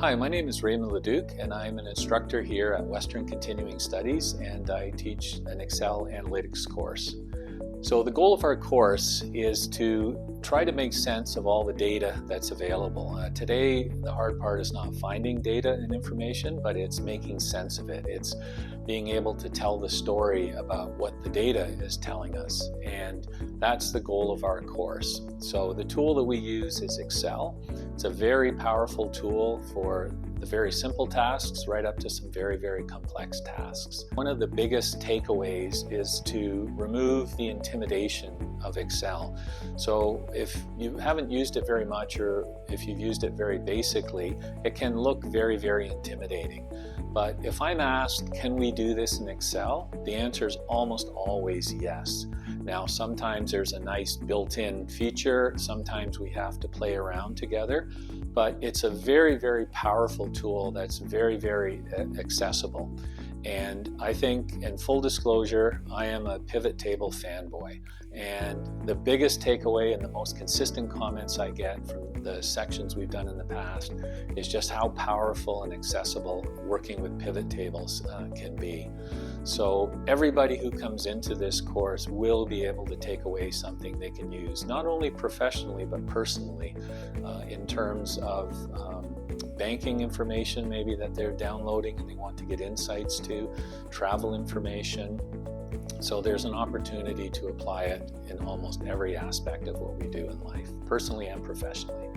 Hi, my name is Raymond Leduc, and I'm an instructor here at Western Continuing Studies, and I teach an Excel analytics course. So the goal of our course is to try to make sense of all the data that's available. Today, the hard part is not finding data and information, but it's making sense of it. It's being able to tell the story about what the data is telling us, and that's the goal of our course. So the tool that we use is Excel. It's a very powerful tool for the very simple tasks right up to some very, very complex tasks. One of the biggest takeaways is to remove the intimidation of Excel. So if you haven't used it very much, or if you've used it very basically, it can look very, very intimidating. But if I'm asked, can we do this in Excel? The answer is almost always yes. Now, sometimes there's a nice built-in feature, sometimes we have to play around together, but it's a very, very powerful tool that's very, very accessible. And I think, in full disclosure, I am a pivot table fanboy. And the biggest takeaway and the most consistent comments I get from the sections we've done in the past is just how powerful and accessible working with pivot tables can be. So everybody who comes into this course will be able to take away something they can use, not only professionally, but personally, in terms of banking information maybe that they're downloading and they want to get insights to, travel information. So there's an opportunity to apply it in almost every aspect of what we do in life, personally and professionally.